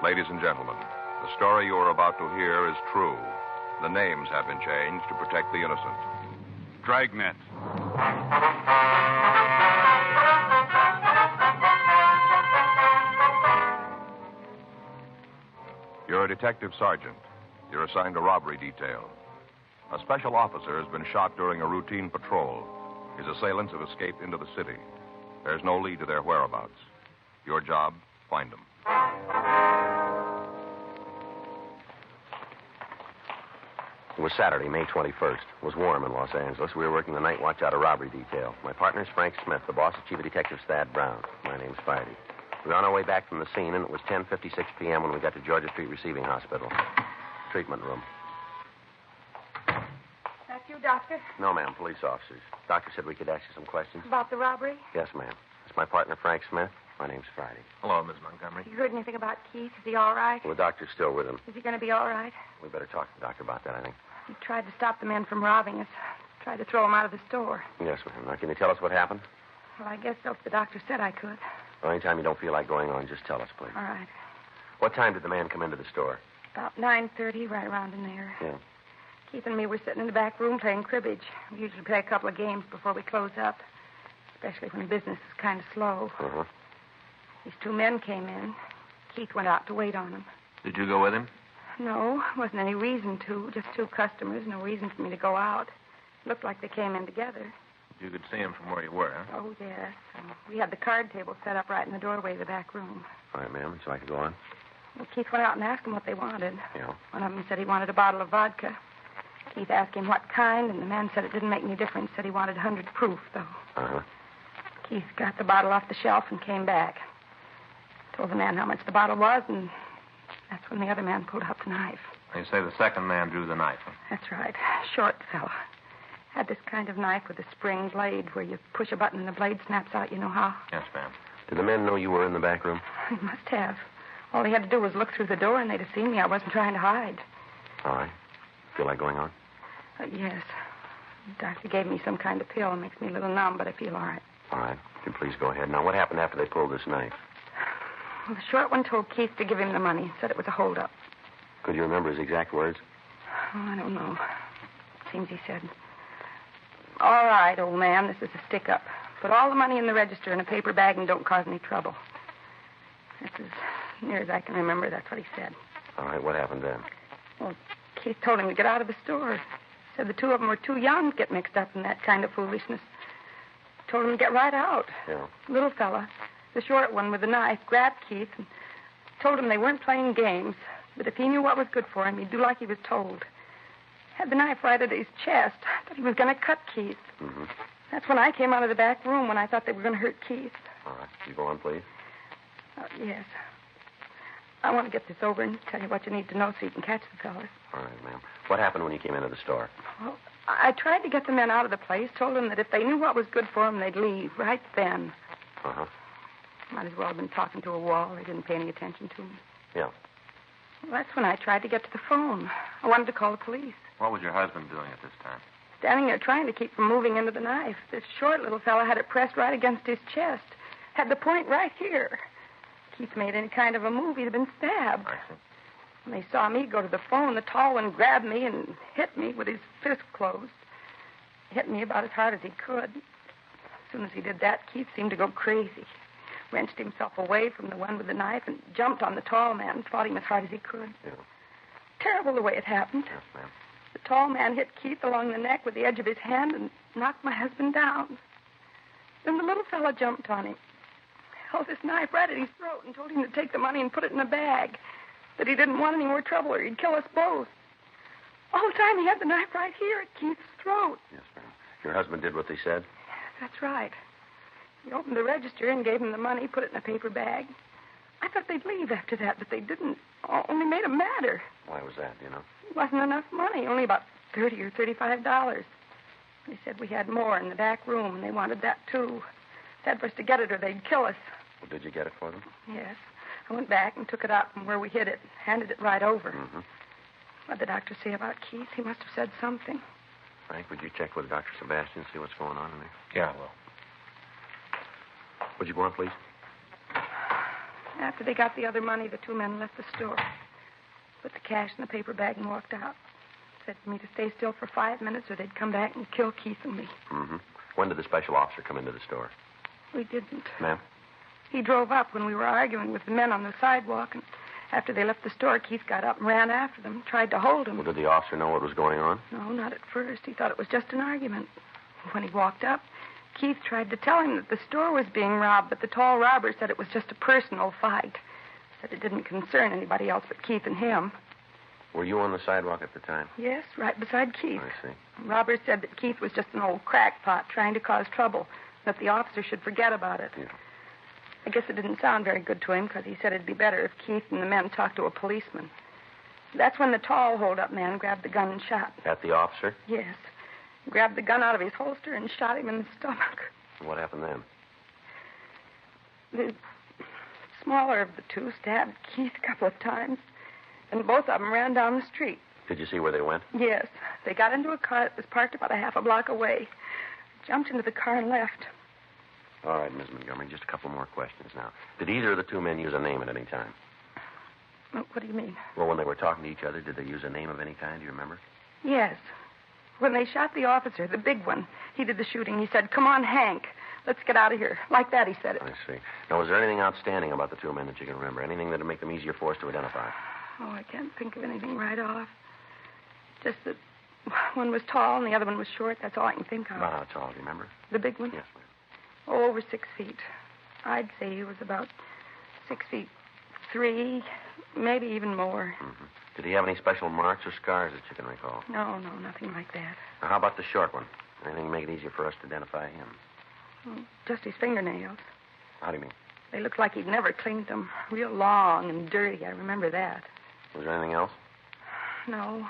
Ladies and gentlemen, the story you are about to hear is true. The names have been changed to protect the innocent. Dragnet. You're a detective sergeant. You're assigned a robbery detail. A special officer has been shot during a routine patrol. His assailants have escaped into the city. There's no lead to their whereabouts. Your job, find them. It was Saturday, May 21st. It was warm in Los Angeles. We were working the night watch out of robbery detail. My partner's Frank Smith. The boss is Chief of Detectives Thad Brown. My name's Friday. We were on our way back from the scene, and it was 10:56 p.m. when we got to Georgia Street Receiving Hospital. Treatment room. That's you, Doctor? No, ma'am. Police officers. Doctor said we could ask you some questions. About the robbery? Yes, ma'am. It's my partner, Frank Smith. My name's Friday. Hello, Miss Montgomery. You heard anything about Keith? Is he all right? Well, the doctor's still with him. Is he going to be all right? We better talk to the doctor about that, I think. He tried to stop the men from robbing us. Tried to throw him out of the store. Yes, ma'am. Now, can you tell us what happened? Well, I guess so, if the doctor said I could. Well, anytime you don't feel like going on, just tell us, please. All right. What time did the man come into the store? About 9:30, right around in there. Yeah. Keith and me were sitting in the back room playing cribbage. We usually play a couple of games before we close up, especially when business is kind of slow. Uh-huh. These two men came in. Keith went out to wait on them. Did you go with him? No, wasn't any reason to. Just two customers, no reason for me to go out. Looked like they came in together. You could see him from where you were, huh? Oh, yes. We had the card table set up right in the doorway of the back room. All right, ma'am. So I can go on? Well, Keith went out and asked them what they wanted. Yeah. One of them said he wanted a bottle of vodka. Keith asked him what kind, and the man said it didn't make any difference. Said he wanted 100 proof, though. Uh-huh. Keith got the bottle off the shelf and came back. Told the man how much the bottle was, and that's when the other man pulled out the knife. You say the second man drew the knife, huh? That's right. Short fella. Had this kind of knife with a spring blade where you push a button and the blade snaps out. You know how? Yes, ma'am. Did the men know you were in the back room? He must have. All he had to do was look through the door, and they'd have seen me. I wasn't trying to hide. All right. Feel like going on? Yes. The doctor gave me some kind of pill. It makes me a little numb, but I feel all right. All right. You can please go ahead. Now, what happened after they pulled this knife? Well, the short one told Keith to give him the money. Said it was a holdup. Could you remember his exact words? Oh, I don't know. Seems he said, "All right, old man, this is a stick-up. Put all the money in the register in a paper bag and don't cause any trouble." That's as near as I can remember. That's what he said. All right. What happened then? Well, Keith told him to get out of the store. Said the two of them were too young to get mixed up in that kind of foolishness. Told him to get right out. Yeah. Little fella, the short one with the knife, grabbed Keith and told him they weren't playing games, but if he knew what was good for him, he'd do like he was told. Had the knife right at his chest. Thought he was going to cut Keith. Mm-hmm. That's when I came out of the back room, when I thought they were going to hurt Keith. All right. You go on, please. Yes. I want to get this over and tell you what you need to know so you can catch the fellas. All right, ma'am. What happened when you came into the store? Well, I tried to get the men out of the place, told them that if they knew what was good for them, they'd leave right then. Uh-huh. Might as well have been talking to a wall. They didn't pay any attention to me. Yeah. Well, that's when I tried to get to the phone. I wanted to call the police. What was your husband doing at this time? Standing there trying to keep from moving into the knife. This short little fella had it pressed right against his chest. Had the point right here. Keith made any kind of a move, he'd have been stabbed. I see. When they saw me go to the phone, the tall one grabbed me and hit me with his fist closed. Hit me about as hard as he could. As soon as he did that, Keith seemed to go crazy. Wrenched himself away from the one with the knife and jumped on the tall man and fought him as hard as he could. Yeah. Terrible the way it happened. Yes, ma'am. The tall man hit Keith along the neck with the edge of his hand and knocked my husband down. Then the little fella jumped on him, held his knife right at his throat and told him to take the money and put it in a bag, that he didn't want any more trouble or he'd kill us both. All the time he had the knife right here at Keith's throat. Yes, ma'am. Your husband did what they said? That's right. He opened the register and gave him the money, put it in a paper bag. I thought they'd leave after that, but they didn't. Only made it madder. Why was that, do you know? It wasn't enough money, only about $30 or $35. They said we had more in the back room, and they wanted that, too. Said for us to get it or they'd kill us. Well, did you get it for them? Yes. I went back and took it out from where we hid it, handed it right over. Mm-hmm. What'd the doctor say about Keith? He must have said something. Frank, would you check with Dr. Sebastian, see what's going on in there? Yeah, I will. Would you go on, please? After they got the other money, the two men left the store. Put the cash in the paper bag and walked out. Said to me to stay still for 5 minutes or they'd come back and kill Keith and me. Mm-hmm. When did the special officer come into the store? We didn't. Ma'am? He drove up when we were arguing with the men on the sidewalk, and after they left the store, Keith got up and ran after them, tried to hold him. Well, did the officer know what was going on? No, not at first. He thought it was just an argument. When he walked up, Keith tried to tell him that the store was being robbed, but the tall robber said it was just a personal fight. Said it didn't concern anybody else but Keith and him. Were you on the sidewalk at the time? Yes, right beside Keith. I see. Robert said that Keith was just an old crackpot trying to cause trouble, that the officer should forget about it. Yeah. I guess it didn't sound very good to him because he said it'd be better if Keith and the men talked to a policeman. That's when the tall hold-up man grabbed the gun and shot. At the officer? Yes. Grabbed the gun out of his holster and shot him in the stomach. What happened then? The smaller of the two stabbed Keith a couple of times, and both of them ran down the street. Did you see where they went? Yes. They got into a car that was parked about a half a block away. Jumped into the car and left. All right, Miss Montgomery, just a couple more questions now. Did either of the two men use a name at any time? What do you mean? Well, when they were talking to each other, did they use a name of any kind? Do you remember? Yes. When they shot the officer, the big one, he did the shooting. He said, "Come on, Hank. Let's get out of here." Like that, he said it. I see. Now, was there anything outstanding about the two men that you can remember? Anything that would make them easier for us to identify? Oh, I can't think of anything right off. Just that one was tall and the other one was short. That's all I can think of. About how tall, do you remember? The big one? Yes, ma'am. Oh, over 6 feet. I'd say he was about 6'3", maybe even more. Mm-hmm. Did he have any special marks or scars that you can recall? No, nothing like that. Now, how about the short one? Anything to make it easier for us to identify him? Oh, just his fingernails. How do you mean? They looked like he'd never cleaned them. Real long and dirty. I remember that. Was there anything else? No.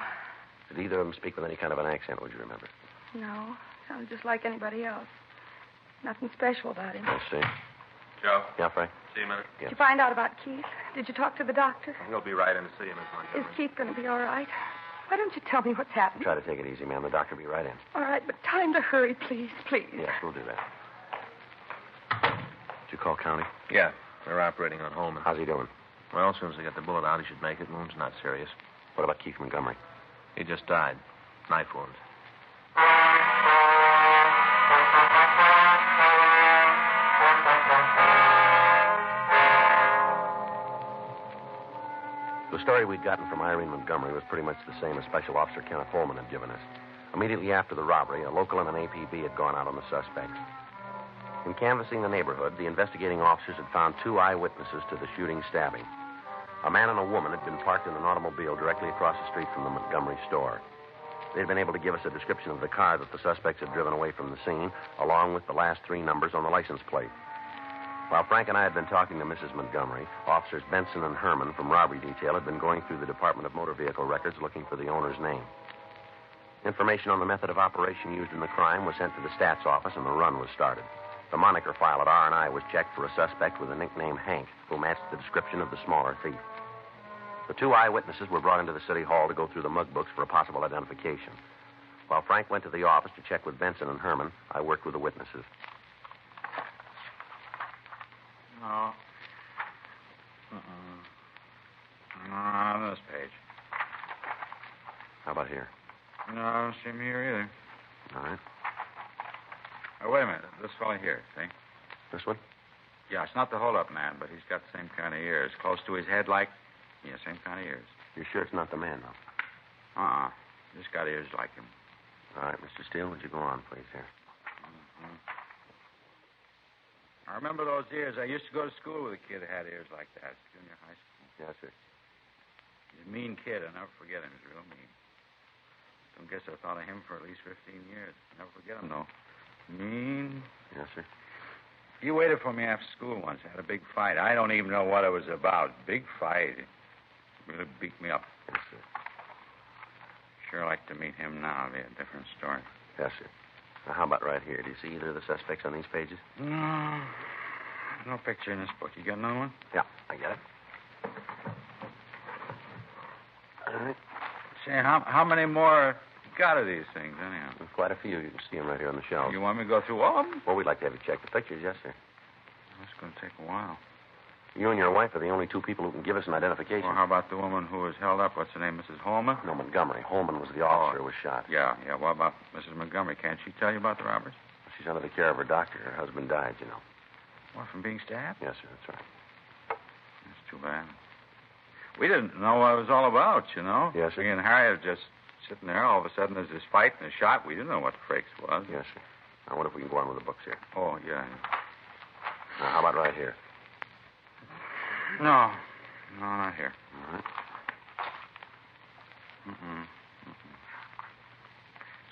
Did either of them speak with any kind of an accent, would you remember? No. Sounded just like anybody else. Nothing special about him. I see. Joe? Yeah, Frank? See you a minute. Yes. Did you find out about Keith? Did you talk to the doctor? He'll be right in to see you, Miss Is Montgomery. Keith going to be all right? Why don't you tell me what's happened? Try to take it easy, ma'am. The doctor will be right in. All right, but tell him to hurry, please, please. Yes, we'll do that. Did you call county? Yeah, they're operating on Holman. How's he doing? Well, as soon as they get the bullet out, he should make it. Wound's not serious. What about Keith Montgomery? He just died. Knife wound. The story we'd gotten from Irene Montgomery was pretty much the same as Special Officer Kenneth Holman had given us. Immediately after the robbery, a local and an APB had gone out on the suspects. In canvassing the neighborhood, the investigating officers had found two eyewitnesses to the shooting stabbing. A man and a woman had been parked in an automobile directly across the street from the Montgomery store. They'd been able to give us a description of the car that the suspects had driven away from the scene, along with the last three numbers on the license plate. While Frank and I had been talking to Mrs. Montgomery, Officers Benson and Herman from Robbery Detail had been going through the Department of Motor Vehicle records looking for the owner's name. Information on the method of operation used in the crime was sent to the stats office, and the run was started. The moniker file at R&I was checked for a suspect with the nickname Hank, who matched the description of the smaller thief. The two eyewitnesses were brought into the city hall to go through the mug books for a possible identification. While Frank went to the office to check with Benson and Herman, I worked with the witnesses. No. Not on this page. How about here? No, I don't see him here either. All right. Oh, wait a minute. This fellow here, see? This one? Yeah, it's not the hold-up man, but he's got the same kind of ears. Close to his head like... Yeah, same kind of ears. You're sure it's not the man, though? Just got ears like him. All right, Mr. Steele, would you go on, please, here? Mm-hmm. I remember those ears. I used to go to school with a kid that had ears like that. Junior high school. Yes, sir. He's a mean kid. I'll never forget him. He's real mean. Don't guess I thought of him for at least 15 years. Never forget him, though. Mean. Yes, sir. He waited for me after school once. Had a big fight. I don't even know what it was about. Big fight. Really beat me up. Yes, sir. Sure like to meet him now. It'll be a different story. Yes, sir. Now, how about right here? Do you see either of the suspects on these pages? No. No picture in this book. You got another one? Yeah, I get it. All right. Say, how many more you got of these things, anyhow? There's quite a few. You can see them right here on the shelves. You want me to go through all of them? Well, we'd like to have you check the pictures, yes, sir. That's going to take a while. You and your wife are the only two people who can give us an identification. Well, how about the woman who was held up? What's her name, Mrs. Holman? No, Montgomery. Holman was the officer who was shot. Yeah. What about Mrs. Montgomery? Can't she tell you about the robbers? She's under the care of her doctor. Her husband died, you know. What, from being stabbed? Yes, sir, that's right. That's too bad. We didn't know what it was all about, you know. Yes, sir. Me and Harry are just sitting there. All of a sudden, there's this fight and a shot. We didn't know what the frakes was. Yes, sir. Now, what if we can go on with the books here? Oh, yeah. Now, how about right here? No, not here. All right.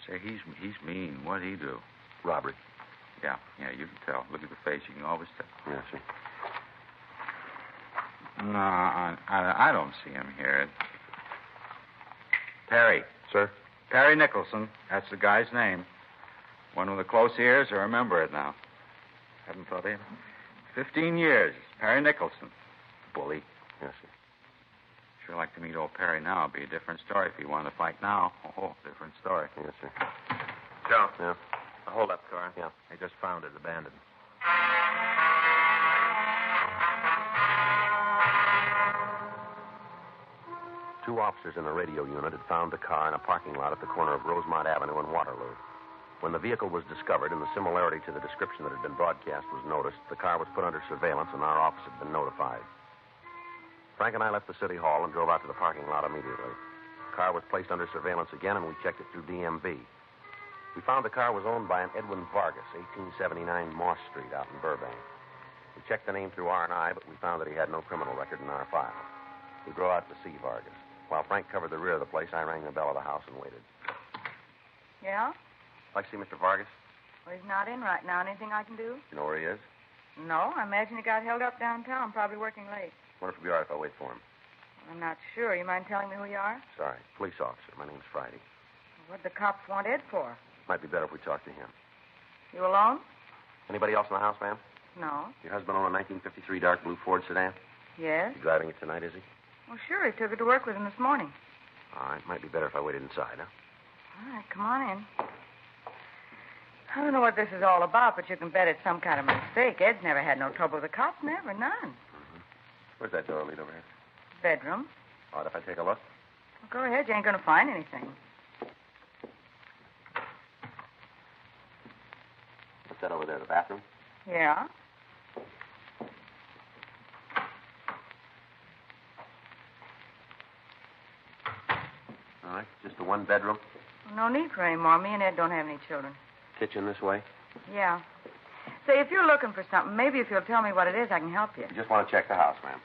Say, he's mean. What'd he do? Robbery. Yeah, you can tell. Look at the face. You can always tell. Yes, sir. No, I don't see him here. Perry. Sir? Perry Nicholson. That's the guy's name. One with the close ears. I remember it now. Haven't thought of him. 15 years. Perry Nicholson. Bully. Yes, sir. Sure like to meet old Perry now. It'd be a different story if he wanted to fight now. Oh, different story. Yes, sir. Joe. Yeah? A hold-up car. Yeah. They just found it abandoned. Two officers in a radio unit had found the car in a parking lot at the corner of Rosemont Avenue and Waterloo. When the vehicle was discovered and the similarity to the description that had been broadcast was noticed, the car was put under surveillance and our office had been notified. Frank and I left the city hall and drove out to the parking lot immediately. The car was placed under surveillance again, and we checked it through DMV. We found the car was owned by an Edwin Vargas, 1879 Moss Street out in Burbank. We checked the name through R&I, but we found that he had no criminal record in our file. We drove out to see Vargas. While Frank covered the rear of the place, I rang the bell of the house and waited. Yeah? Like to see Mr. Vargas? Well, he's not in right now. Anything I can do? You know where he is? No, I imagine he got held up downtown, probably working late. Wonder if it'd be all right if I wait for him. I'm not sure. You mind telling me who you are? Sorry. Police officer. My name's Friday. What'd the cops want Ed for? Might be better if we talk to him. You alone? Anybody else in the house, ma'am? No. Your husband owned a 1953 dark blue Ford sedan? Yes? You driving it tonight, is he? Well, sure. He took it to work with him this morning. All right. Might be better if I waited inside, huh? All right, come on in. I don't know what this is all about, but you can bet it's some kind of mistake. Ed's never had no trouble with the cops. Never. None. Mm-hmm. Where's that door lead over here? Bedroom. All right, if I take a look? Well, go ahead. You ain't going to find anything. What's that over there, the bathroom? Yeah? All right, just a one-bedroom. No need for any more. Me and Ed don't have any children. Kitchen this way? Yeah. Say, if you're looking for something, maybe if you'll tell me what it is, I can help you. You just want to check the house, ma'am.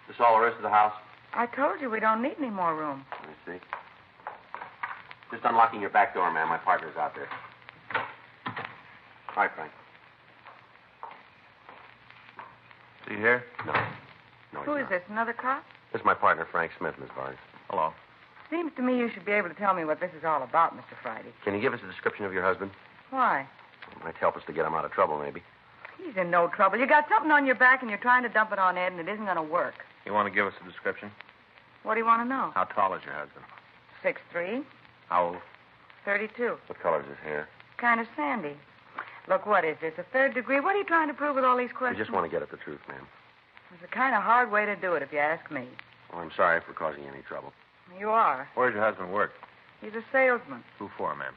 This all there is to the house? I told you we don't need any more room. Let me see. Just unlocking your back door, ma'am. My partner's out there. All right, Frank. See you here? No. No, Who he's is not. this, another cop? This is my partner, Frank Smith, Miss Vargas. Hello. Seems to me you should be able to tell me what this is all about, Mr. Friday. Can you give us a description of your husband? Why? It might help us to get him out of trouble, maybe. He's in no trouble. You got something on your back and you're trying to dump it on Ed, and it isn't going to work. You want to give us a description? What do you want to know? How tall is your husband? 6'3", How old? 32. What color is his hair? Kind of sandy. Look, what is this, a third degree? What are you trying to prove with all these We questions? just want to get at the truth, ma'am. It's a kind of hard way to do it, if you ask me. Oh, I'm sorry for causing you any trouble. You are. Where does your husband work? He's a salesman. Who for, ma'am?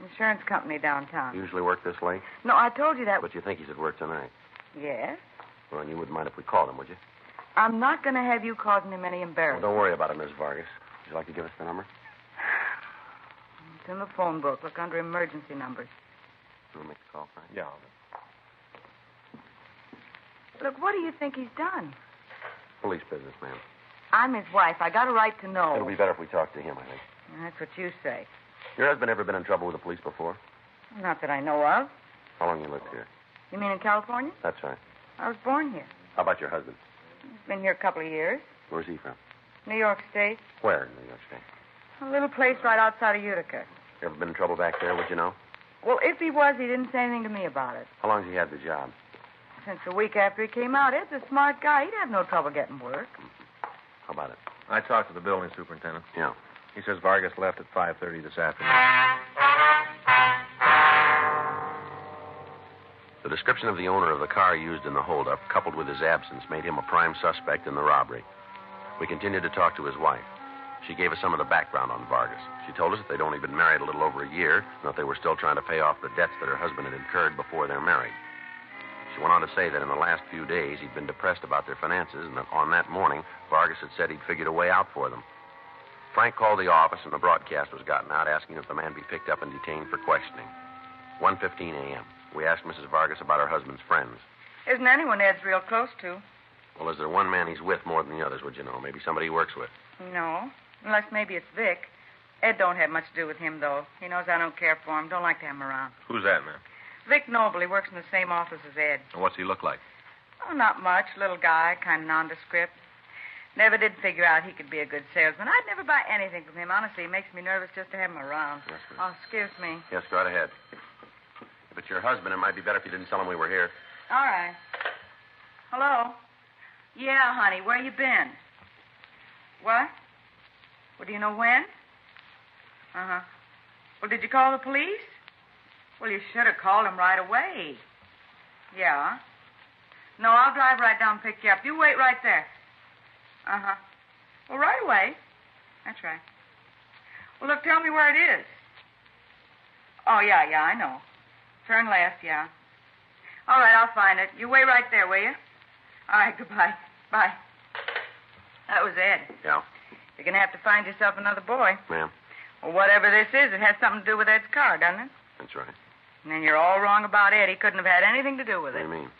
Insurance company downtown. Usually work this late? No, I told you that. But you think he's at work tonight? Yes? Well, and you wouldn't mind if we called him, would you? I'm not going to have you causing him any Well, embarrassment. don't worry about it, Miss Vargas. Would you like to give us the number? It's in the phone book. Look under emergency numbers. You want to make the call, Frank? Yeah. Look, what do you think he's done? Police business, ma'am. I'm his wife. I got a right to know. It'll be better if we talk to him, I think. That's what you say. Your husband ever been in trouble with the police before? Not that I know of. How long you lived here? You mean in California? That's right. I was born here. How about your husband? He's been here a couple of years. Where's he from? New York State. Where in New York State? A little place right outside of Utica. Ever been in trouble back there, would you know? Well, if he was, he didn't say anything to me about it. How long's he had the job? Since a week after he came out, Ed's a smart guy. He'd have no trouble getting work. How about it? I talked to the building superintendent. Yeah. He says Vargas left at 5:30 this afternoon. The The description of the owner of the car used in the holdup, coupled with his absence, made him a prime suspect in the robbery. We continued to talk to his wife. She gave us some of the background on Vargas. She told us that they'd only been married a little over a year, and that they were still trying to pay off the debts that her husband had incurred before their marriage. She went on to say that in the last few days he'd been depressed about their finances, and that on that morning, Vargas had said he'd figured a way out for them. Frank called the office, and the broadcast was gotten out asking that the man be picked up and detained for questioning. 1:15 a.m. We asked Mrs. Vargas about her husband's friends. Isn't anyone Ed's real close to? Well, is there one man he's with more than the others, would you know? Maybe somebody he works with. No, unless maybe it's Vic. Ed don't have much to do with him, though. He knows I don't care for him. Don't like to have him around. Who's that, man? Vic Noble. He works in the same office as Ed. And what's he look like? Oh, not much. Little guy, kind of nondescript. Never did figure out he could be a good salesman. I'd never buy anything from him. Honestly, it makes me nervous just to have him around. Yes, ma'am. Oh, excuse me. Yes, go right ahead. If it's your husband, it might be better if you didn't tell him we were here. All right. Hello? Yeah, honey, where you been? What? Well, do you know when? Uh-huh. Well, did you call the police? Well, you should have called them right away. Yeah. No, I'll drive right down and pick you up. You wait right there. Uh-huh. Well, right away. That's right. Well, look, tell me where it is. Oh, yeah, I know. Turn left, yeah. All right, I'll find it. You wait right there, will you? All right, goodbye. Bye. That was Ed. Yeah. You're going to have to find yourself another boy. Ma'am? Well, whatever this is, it has something to do with Ed's car, doesn't it? That's right. And then you're all wrong about Ed. He couldn't have had anything to do with What it. do you mean?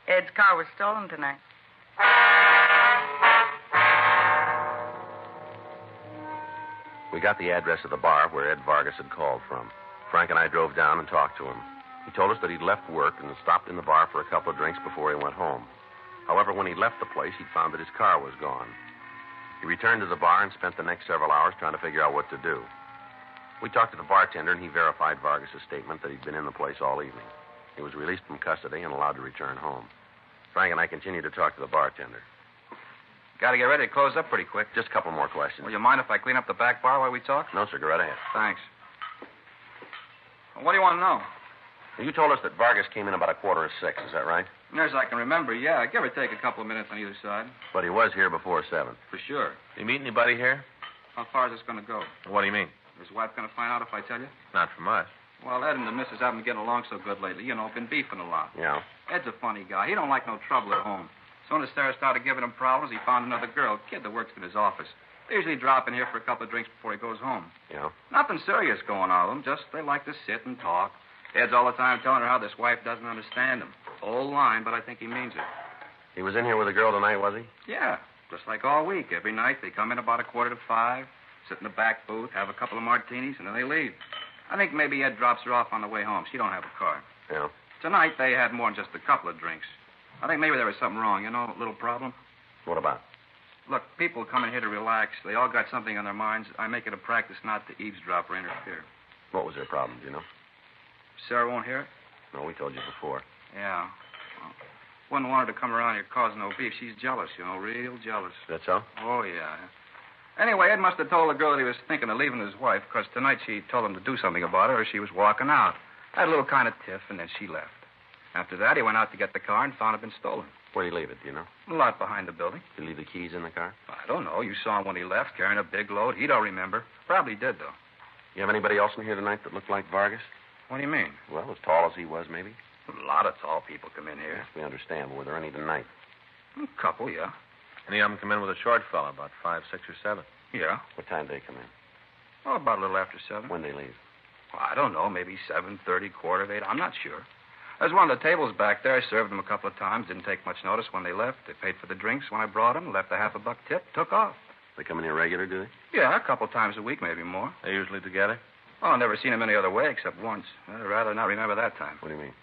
Ed's car was stolen tonight. We got the address of the bar where Ed Vargas had called from. Frank and I drove down and talked to him. He told us that he'd left work and stopped in the bar for a couple of drinks before he went home. However, when he left the place, he'd found that his car was gone. He returned to the bar and spent the next several hours trying to figure out what to do. We talked to the bartender, and he verified Vargas' statement that he'd been in the place all evening. He was released from custody and allowed to return home. Frank and I continued to talk to the bartender. Got to get ready to close up pretty quick. Just a couple more questions. Will you mind if I clean up the back bar while we talk? No, sir. Go right ahead. Thanks. What do you want to know? You told us that Vargas came in about 5:45. Is that right? Near as I can remember, yeah. Give or take a couple of minutes on either side. But he was here before 7. For sure. You meet anybody here? How far is this going to go? What do you mean? Is his wife going to find out if I tell you? Not from us. Well, Ed and the missus haven't been getting along so good lately. You know, been beefing a lot. Yeah. Ed's a funny guy. He don't like no trouble at home. As soon as Sarah started giving him problems, he found another girl, a kid that works in his office. They usually drop in here for a couple of drinks before he goes home. Yeah. Nothing serious going on with them. Just they like to sit and talk. Ed's all the time telling her how this wife doesn't understand him. Old line, but I think he means it. He was in here with a girl tonight, was he? Yeah, just like all week. Every night they come in about 5:15, sit in the back booth, have a couple of martinis, and then they leave. I think maybe Ed drops her off on the way home. She don't have a car. Yeah. Tonight they had more than just a couple of drinks. I think maybe there was something wrong, you know, a little problem. What about? Look, people come in here to relax. They all got something on their minds. I make it a practice not to eavesdrop or interfere. What was their problem, do you know? Sarah won't hear it? No, we told you before. Yeah. Well, wouldn't want her to come around here causing no beef. She's jealous, you know, real jealous. Is that so? Oh, yeah. Anyway, Ed must have told the girl that he was thinking of leaving his wife, because tonight she told him to do something about her or she was walking out. Had a little kind of tiff, and then she left. After that, he went out to get the car and found it had been stolen. Where'd he leave it, do you know? A lot behind the building. Did he leave the keys in the car? I don't know. You saw him when he left, carrying a big load. He don't remember. Probably did, though. You have anybody else in here tonight that looked like Vargas? What do you mean? Well, as tall as he was, maybe? A lot of tall people come in here. Yes, we understand. But were there any tonight? A couple, yeah. Any of them come in with a short fella, about 5, 6, or 7. Yeah. What time did they come in? Oh, about a little after 7. When did they leave? Well, I don't know. Maybe 7:30, 7:45. I'm not sure. There's one of the tables back there. I served them a couple of times. Didn't take much notice when they left. They paid for the drinks when I brought them. Left a $50 tip. Took off. They come in here regular, do they? Yeah, a couple of times a week, maybe more. They usually together? Oh, I've never seen them any other way except once. I'd rather not remember that time. What do you mean?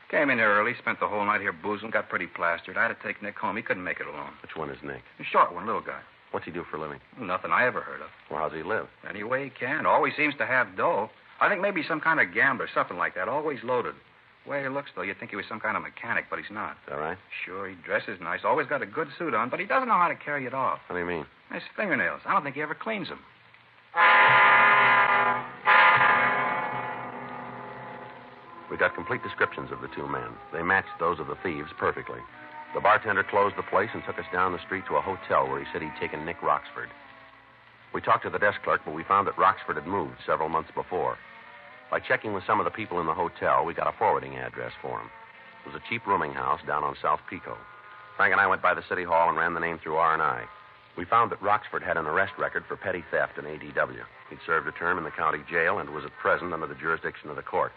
Came in here early, spent the whole night here boozing, got pretty plastered. I had to take Nick home. He couldn't make it alone. Which one is Nick? The short one, little guy. What's he do for a living? Nothing I ever heard of. Well, how's he live? Any way he can. Always seems to have dough. I think maybe some kind of gambler, something like that. Always loaded. The way he looks, though, you'd think he was some kind of mechanic, but he's not. Is that right? Sure, he dresses nice. Always got a good suit on, but he doesn't know how to carry it off. What do you mean? His fingernails. I don't think he ever cleans them. We We got complete descriptions of the two men. They matched those of the thieves perfectly. The bartender closed the place and took us down the street to a hotel where he said he'd taken Nick Roxford. We talked to the desk clerk, but we found that Roxford had moved several months before. By checking with some of the people in the hotel, we got a forwarding address for him. It was a cheap rooming house down on South Pico. Frank and I went by the city hall and ran the name through R&I. We found that Roxford had an arrest record for petty theft in ADW. He'd served a term in the county jail and was at present under the jurisdiction of the court.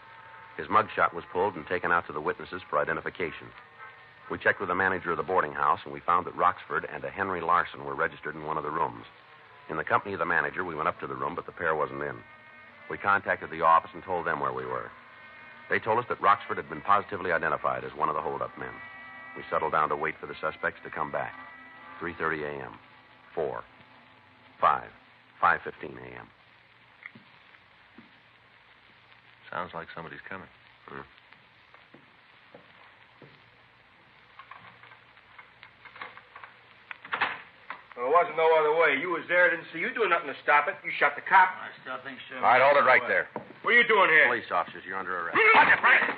His mugshot was pulled and taken out to the witnesses for identification. We checked with the manager of the boarding house, and we found that Roxford and a Henry Larson were registered in one of the rooms. In the company of the manager, we went up to the room, but the pair wasn't in. We contacted the office and told them where we were. They told us that Roxford had been positively identified as one of the hold-up men. We settled down to wait for the suspects to come back. 3:30 a.m., 4, 5, 5:15 a.m. Sounds like somebody's coming. Well, there wasn't no other way. You was there, didn't see you doing nothing to stop it. You shot the cop. I still think so. All right, hold it right there. What are you doing here? Police officers, you're under arrest. Watch it, Frank.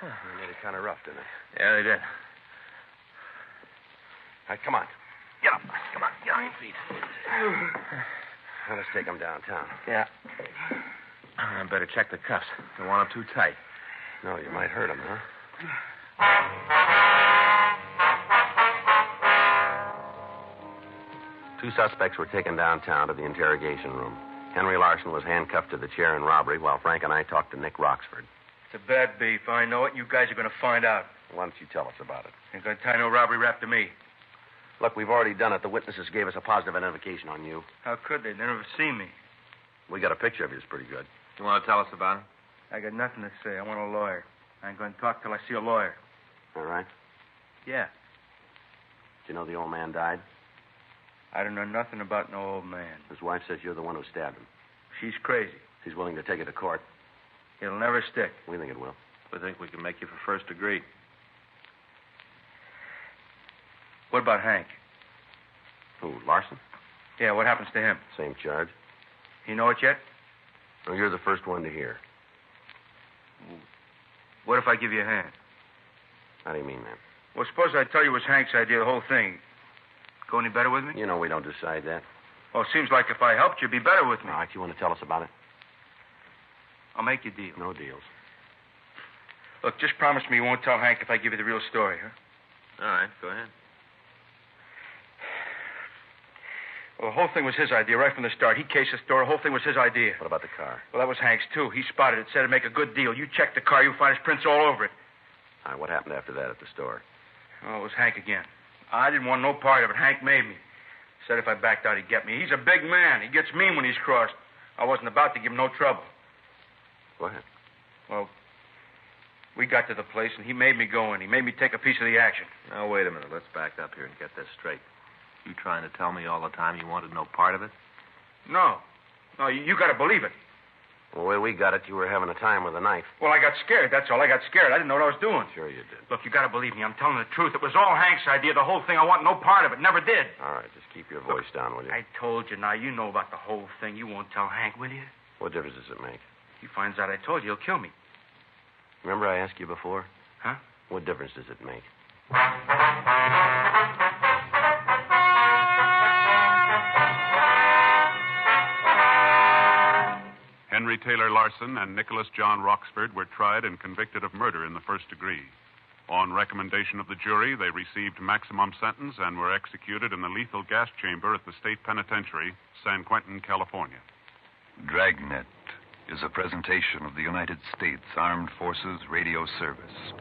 They made it kind of rough, didn't it? Yeah, they did. All right, come on. Get up. Come on. Get on your feet. Now, let's take them downtown. Yeah. I better check the cuffs. Don't want them too tight. No, you might hurt them, huh? Two suspects were taken downtown to the interrogation room. Henry Larson was handcuffed to the chair in robbery while Frank and I talked to Nick Roxford. It's a bad beef. I know it. You guys are going to find out. Why don't you tell us about it? Ain't going to tie no robbery rap to me. Look, we've already done it. The witnesses gave us a positive identification on you. How could they? They never seen me. We got a picture of you. It's pretty good. You want to tell us about it? I got nothing to say. I want a lawyer. I ain't going to talk till I see a lawyer. All right. Yeah. Did you know the old man died? I don't know nothing about no old man. His wife says you're the one who stabbed him. She's crazy. She's willing to take it to court. It'll never stick. We think it will. We think we can make you for first degree. What about Hank? Who, Larson? Yeah, what happens to him? Same charge. You know it yet? Well, you're the first one to hear. What if I give you a hand? How do you mean that? Well, suppose I tell you it was Hank's idea, the whole thing. Go any better with me? You know we don't decide that. Well, it seems like if I helped, you'd be better with me. All right, you want to tell us about it? I'll make you a deal. No deals. Look, just promise me you won't tell Hank if I give you the real story, huh? All right, go ahead. Well, the whole thing was his idea right from the start. He cased the store. The whole thing was his idea. What about the car? Well, that was Hank's, too. He spotted it, said it'd make a good deal. You check the car, you'll find his prints all over it. All right, what happened after that at the store? Oh, it was Hank again. I didn't want no part of it. Hank made me. Said if I backed out, he'd get me. He's a big man. He gets mean when he's crossed. I wasn't about to give him no trouble. Go ahead. Well, we got to the place, and he made me go in. He made me take a piece of the action. Now, wait a minute. Let's back up here and get this straight. You trying to tell me all the time you wanted no part of it? No. No, you got to believe it. Well, the way we got it, you were having a time with a knife. Well, I got scared, that's all. I got scared. I didn't know what I was doing. Sure you did. Look, you got to believe me. I'm telling the truth. It was all Hank's idea, the whole thing. I want no part of it. Never did. All right, just keep your voice down, will you? I told you. Now, you know about the whole thing. You won't tell Hank, will you? What difference does it make? If he finds out I told you, he'll kill me. Remember I asked you before? Huh? What difference does it make? Henry Taylor Larson and Nicholas John Roxford were tried and convicted of murder in the first degree. On recommendation of the jury, they received maximum sentence and were executed in the lethal gas chamber at the state penitentiary, San Quentin, California. Dragnet is a presentation of the United States Armed Forces Radio Service.